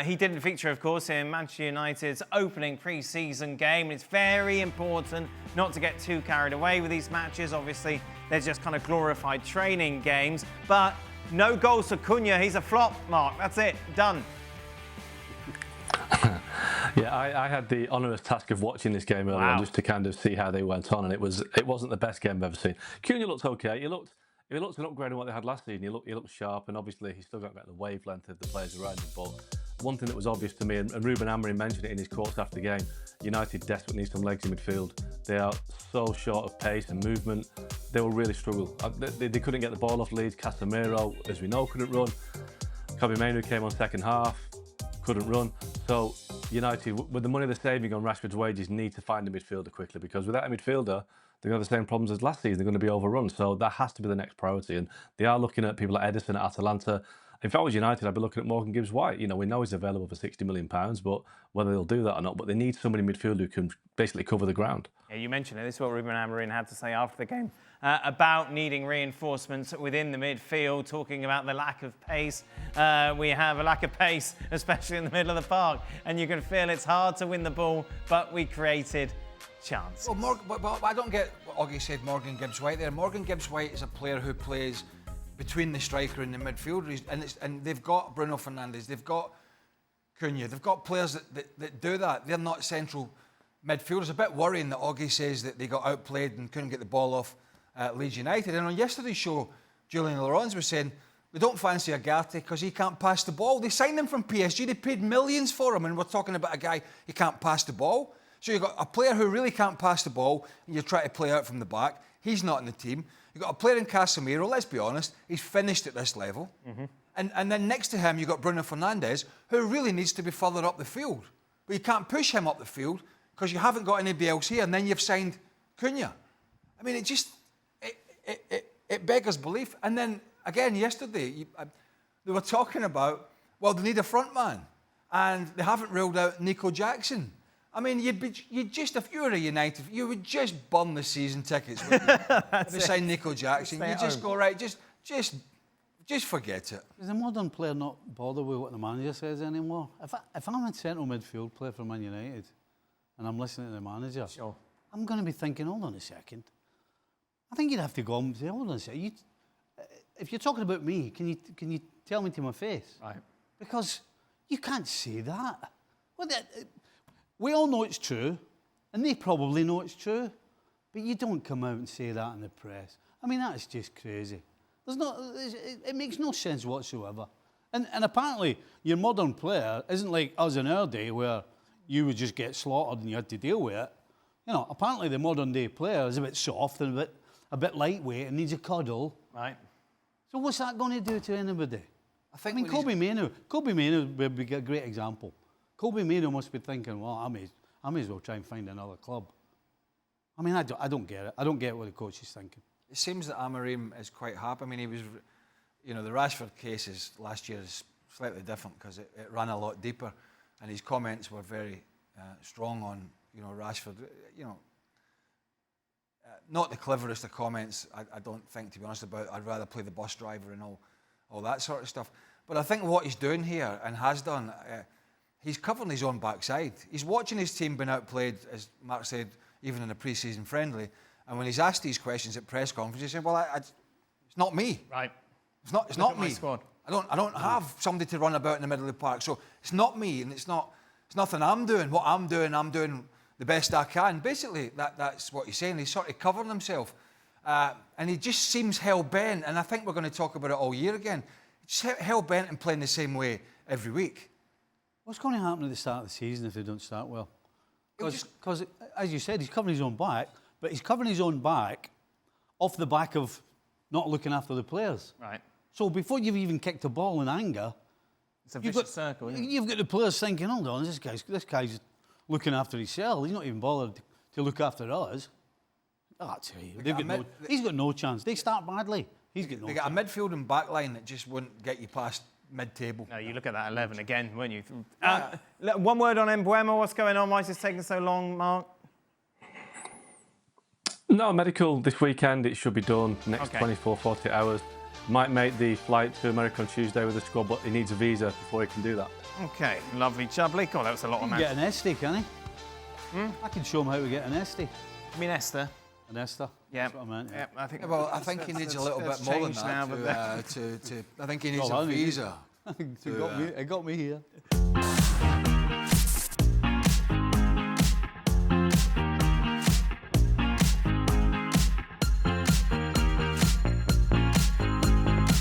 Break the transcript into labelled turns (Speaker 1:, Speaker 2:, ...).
Speaker 1: He didn't feature, of course, in Manchester United's opening pre-season game. It's very important not to get too carried away with these matches. Obviously, they're just kind of glorified training games. But no goals for Cunha. He's a flop, Mark. That's it. Done.
Speaker 2: Yeah, I had the onerous task of watching this game earlier on just to kind of see how they went on, and it wasn't the best game I've ever seen. Cunha looked okay. He looked an upgrade on what they had last season. He looked sharp, and obviously he's still got the wavelength of the players around him. But one thing that was obvious to me, and Ruben Amorim mentioned it in his quotes after the game, United desperately need some legs in midfield. They are so short of pace and movement. They will really struggle. They couldn't get the ball off Leeds. Casemiro, as we know, couldn't run. Mbeumo came on second half, couldn't run. So United, with the money they're saving on Rashford's wages, need to find a midfielder quickly, because without a midfielder, they're going to have the same problems as last season. They're going to be overrun. So that has to be the next priority. And they are looking at people like Edison at Atalanta. If I was United, I'd be looking at Morgan Gibbs-White. You know, we know he's available for £60 million, but whether they'll do that or not, but they need somebody in midfield who can basically cover the ground.
Speaker 1: Yeah, you mentioned it. This is what Ruben Amorim had to say after the game about needing reinforcements within the midfield, talking about the lack of pace. We have a lack of pace, especially in the middle of the park, and you can feel it's hard to win the ball, but we created chance.
Speaker 3: Well, but I don't get what Oggy said, Morgan Gibbs-White there. Morgan Gibbs-White is a player who plays between the striker and the midfielder, and they've got Bruno Fernandes, they've got Cunha, they've got players that do that. They're not central midfielders. A bit worrying that Oggy says that they got outplayed and couldn't get the ball off Leeds United. And on yesterday's show, Julian Laurens was saying they don't fancy Agate because he can't pass the ball. They signed him from PSG, they paid millions for him, and we're talking about a guy who can't pass the ball. So you've got a player who really can't pass the ball, and you're trying to play out from the back. He's not in the team. You've got a player in Casemiro, let's be honest, he's finished at this level. And then next to him, you've got Bruno Fernandes, who really needs to be further up the field. But you can't push him up the field because you haven't got anybody else here, and then you've signed Cunha. I mean, it beggars belief. And then, again, yesterday, they were talking about, well, they need a front man, and they haven't ruled out Nico Jackson. I mean, you'd just, if you were a United, you would just burn the season tickets. If they sign Nico Jackson, you just go, right, just forget it.
Speaker 4: Does a modern player not bother with what the manager says anymore? If I'm a central midfield player for Man United and I'm listening to the manager, I'm going to be thinking, hold on a second. I think you'd have to go and say, hold on a second. If you're talking about me, can you tell me to my face?
Speaker 1: Right.
Speaker 4: Because you can't say that. Well, we all know it's true, and they probably know it's true, but you don't come out and say that in the press. I mean, that's just crazy. It makes no sense whatsoever. And apparently, your modern player isn't like us in our day where you would just get slaughtered and you had to deal with it. You know, apparently the modern day player is a bit soft and a bit lightweight and needs a cuddle.
Speaker 1: Right.
Speaker 4: So what's that going to do to anybody? I mean, Kobe Mainoo would be a great example. Kobe Mainoo must be thinking, well, I may as well try and find another club. I mean, I don't get it. I don't get what the coach is thinking.
Speaker 3: It seems that Amorim is quite happy. I mean, he was, you know, the Rashford cases last year is slightly different because it ran a lot deeper, and his comments were very strong on, you know, Rashford. You know, not the cleverest of comments, I don't think, to be honest, about I'd rather play the bus driver and all that sort of stuff. But I think what he's doing here and has done, he's covering his own backside. He's watching his team being outplayed, as Mark said, even in a pre-season friendly. And when he's asked these questions at press conferences, he's saying, "Well, it's not me.
Speaker 1: Right.
Speaker 3: It's not me. I don't have somebody to run about in the middle of the park. So it's not me, and it's nothing I'm doing. What I'm doing the best I can." Basically, that's what he's saying. He's sort of covering himself, and he just seems hell bent. And I think we're going to talk about it all year again. Just hell bent and playing the same way every week.
Speaker 4: What's going to happen at the start of the season if they don't start well? Because, as you said, he's covering his own back, but he's covering his own back off the back of not looking after the players.
Speaker 1: Right.
Speaker 4: So before you've even kicked a ball in anger,
Speaker 1: it's a vicious circle, isn't it?
Speaker 4: You've got the players thinking, hold on, this guy's looking after himself. He's not even bothered to look after us. Oh, I tell you, he's got no chance. They start badly. He's got no chance.
Speaker 3: They got a midfield and back line that just wouldn't get you past mid-table.
Speaker 1: No, you look at that 11 again, weren't you? One word on Mbeumo. What's going on? Why is this taking so long, Mark?
Speaker 2: No, medical this weekend. It should be done next 24, 48 hours. Might make the flight to America on Tuesday with the squad, but he needs a visa before he can do that.
Speaker 1: Okay, lovely, jubbly. God, that was a lot of
Speaker 4: He can get an Esty, can he? I can show him how to get an Esty.
Speaker 1: I mean, Esther.
Speaker 4: An Esther.
Speaker 1: Yeah,
Speaker 4: That's what I meant.
Speaker 1: yeah. I think.
Speaker 3: Well, I think he needs a little bit more than that. I think he needs a visa.
Speaker 4: It got me here.